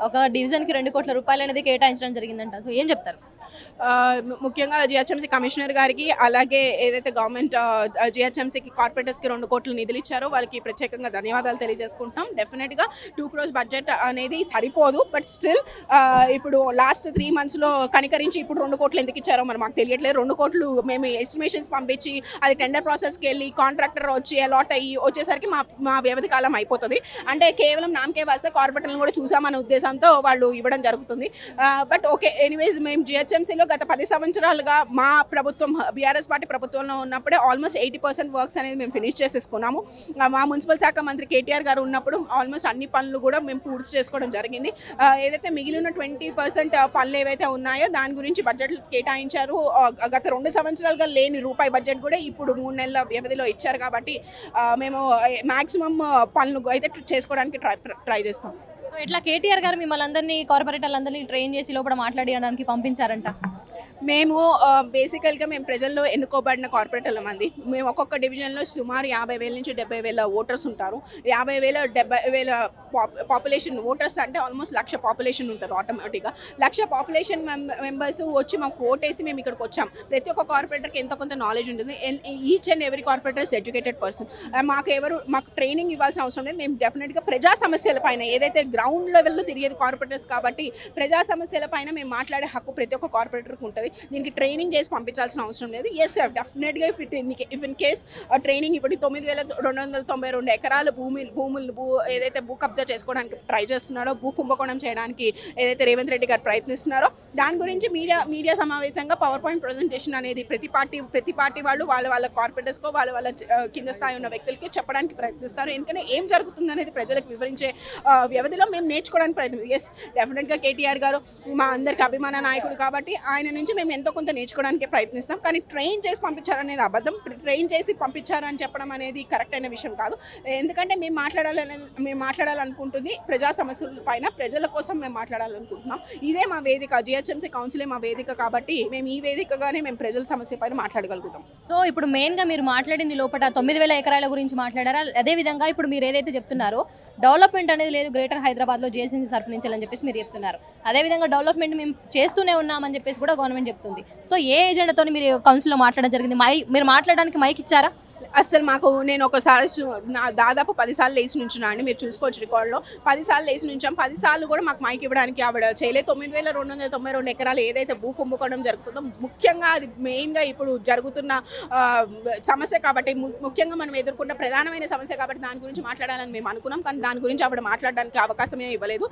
ఒక డివిజన్‌కి 2,00,00,000 రూపాయలనేది కేటాయించడం జరిగిందంట. సో ఏం చెప్తారు? ముఖ్యంగా జీహెచ్ఎంసీ కమిషనర్ గారికి, అలాగే ఏదైతే గవర్నమెంట్ జీహెచ్ఎంసీకి కార్పొరేటర్స్కి 2,00,00,000 నిధులు ఇచ్చారో వాళ్ళకి ప్రత్యేకంగా ధన్యవాదాలు తెలియజేసుకుంటున్నాం. డెఫినెట్గా 2 crores బడ్జెట్ అనేది సరిపోదు. బట్ స్టిల్ ఇప్పుడు లాస్ట్ 3 monthsలో కనికరించి ఇప్పుడు 2,00,00,000 ఎందుకు ఇచ్చారో మరి మాకు తెలియట్లేదు. 2,00,00,000 మేము ఎస్టిమేషన్స్ పంపించి అది టెండర్ ప్రాసెస్కి వెళ్ళి కాంట్రాక్టర్ వచ్చి అలాట్ అయ్యి వచ్చేసరికి మా వ్యవధి కాలం అయిపోతుంది. అంటే కేవలం నామకే వస్తే కార్పొరేటర్లను కూడా చూసామనే ఉద్దేశంతో వాళ్ళు ఇవ్వడం జరుగుతుంది. బట్ ఓకే, ఎనీవేస్ మేము జీహెచ్ఎంసీలో గత 10 సంవత్సరాలుగా మా ప్రభుత్వం బీఆర్ఎస్ పార్టీ ప్రభుత్వంలో ఉన్నప్పుడే ఆల్మోస్ట్ 80% వర్క్స్ అనేది మేము ఫినిష్ చేసేసుకున్నాము. మా మున్సిపల్ శాఖ మంత్రి కేటీఆర్ గారు ఉన్నప్పుడు ఆల్మోస్ట్ అన్ని పనులు కూడా మేము పూర్తి చేసుకోవడం జరిగింది. ఏదైతే మిగిలిన 20% పనులు ఏవైతే ఉన్నాయో దాని గురించి బడ్జెట్లు కేటాయించారు. గత 2 సంవత్సరాలుగా లేని రూపాయి బడ్జెట్ కూడా ఇప్పుడు 3 నెలల వ్యవధిలో ఇచ్చారు. కాబట్టి మేము మ్యాక్సిమం పనులు అయితే చేసుకోవడానికి ట్రై చేస్తాం. సో ఇట్లా కేటీఆర్ గారు మిమ్మల్ని అందరినీ కార్పొరేటర్లందరినీ ట్రైన్ చేసి లోపల మాట్లాడియడానికి పంపించారంట. మేము బేసికల్గా మేము ప్రజల్లో ఎన్నుకోబడిన కార్పొరేటర్ల మంది. మేము ఒక్కొక్క డివిజన్లో సుమారు 50,000 నుంచి 70,000 ఓటర్స్ ఉంటారు. 50,000 70,000 పాపులేషన్ ఓటర్స్ అంటే ఆల్మోస్ట్ 1,00,000 పాపులేషన్ ఉంటారు ఆటోమేటిక్గా. 1,00,000 పాపులేషన్ మెంబర్స్ వచ్చి మాకు ఓటేసి మేము ఇక్కడికి వచ్చాం. ప్రతి ఒక్క కార్పొరేటర్కి ఎంతో కొంత నాలెడ్జ్ ఉంటుంది. Each and every corporator is educated person. మాకు ట్రైనింగ్ ఇవ్వాల్సిన అవసరం లేదు. మేము డెఫినెట్గా ప్రజా సమస్యల పైన ఏదైతే గ్రౌండ్ లెవెల్లో తిరిగేది కార్పొరేటర్స్ కాబట్టి ప్రజా సమస్యల పైన మేము మాట్లాడే హక్కు ప్రతి ఒక్క కార్పొరేటర్కి ఉంటుంది. దీనికి ట్రైనింగ్ చేసి పంపించాల్సిన అవసరం లేదు. ఎస్ డెఫినెట్గా ఇఫ్ ఇన్ కేస్ ట్రైనింగ్ ఇప్పుడు 9,292 ఎకరాల భూములు ఏదైతే భూ కబ్జా చేసుకోవడానికి ట్రై చేస్తున్నారో, భూ కుంభకోణం చేయడానికి ఏదైతే రేవంత్ రెడ్డి గారు ప్రయత్నిస్తున్నారో దాని గురించి మీడియా సమావేశంగా పవర్ పాయింట్ ప్రజెంటేషన్ అనేది ప్రతి పార్టీ వాళ్ళు వాళ్ళ కార్పొరేటర్స్కో వాళ్ళ కింద స్థాయి ఉన్న వ్యక్తులకి చెప్పడానికి ప్రయత్నిస్తారు. ఎందుకంటే ఏం జరుగుతుంది అనేది ప్రజలకు వివరించే వ్యవధిలో మేము నేర్చుకోవడానికి ప్రయత్నం. ఎస్ డెఫినెట్గా కేటీఆర్ గారు మా అందరికి అభిమాన నాయకుడు కాబట్టి ఆయన నుంచి మేము ఎంతో కొంత నేర్చుకోవడానికి ప్రయత్నిస్తాం. కానీ ట్రైన్ చేసి పంపించారనేది అబద్ధం. ట్రైన్ చేసి పంపించారని చెప్పడం అనేది కరెక్ట్ అయిన విషయం కాదు. ఎందుకంటే మేము మాట్లాడాలనుకుంటుంది ప్రజా సమస్యల పైన, ప్రజల కోసం మేము మాట్లాడాలనుకుంటున్నాం. ఇదే మా వేదిక, జీహెచ్ఎంసీ కౌన్సిలే మా వేదిక కాబట్టి మేము ఈ వేదికగానే మేము ప్రజల సమస్య పైన మాట్లాడగలుగుతాం. సో ఇప్పుడు మెయిన్గా మీరు మాట్లాడింది లోపల 9,000 ఎకరాల గురించి మాట్లాడారా? అదేవిధంగా ఇప్పుడు మీరు ఏదైతే చెప్తున్నారో డెవలప్మెంట్ అనేది లేదు గ్రేటర్ హైదరాబాద్లో జీహెచ్ఎంసీ తరపు నుంచి అని చెప్పేసి మీరు చెప్తున్నారు. అదేవిధంగా డెవలప్మెంట్ మేము చేస్తూనే ఉన్నామని చెప్పేసి కూడా గవర్నమెంట్ చెప్తుంది. సో ఏ ఎజెండాతో మీరు కౌన్సిల్లో మాట్లాడడం జరిగింది? మీరు మాట్లాడడానికి మైక్ ఇచ్చారా? అసలు నేను ఒకసారి దాదాపు 10 సార్లు లేచి నుంచున్నా అండి. మీరు చూసుకోవచ్చు రికార్డులో 10 సార్లు లేచి నుంచాం. 10 సార్లు కూడా మాకు మైక్ ఇవ్వడానికి ఆవిడ చేయలేదు. 9,292 ఎకరాలు ఏదైతే భూ కుంభకోణం జరుగుతుందో ముఖ్యంగా అది మెయిన్గా ఇప్పుడు జరుగుతున్న సమస్య కాబట్టి, ముఖ్యంగా మనం ఎదుర్కొన్న ప్రధానమైన సమస్య కాబట్టి దాని గురించి మాట్లాడాలని మేము అనుకున్నాం. కానీ దాని గురించి ఆవిడ మాట్లాడడానికి అవకాశమే ఇవ్వలేదు.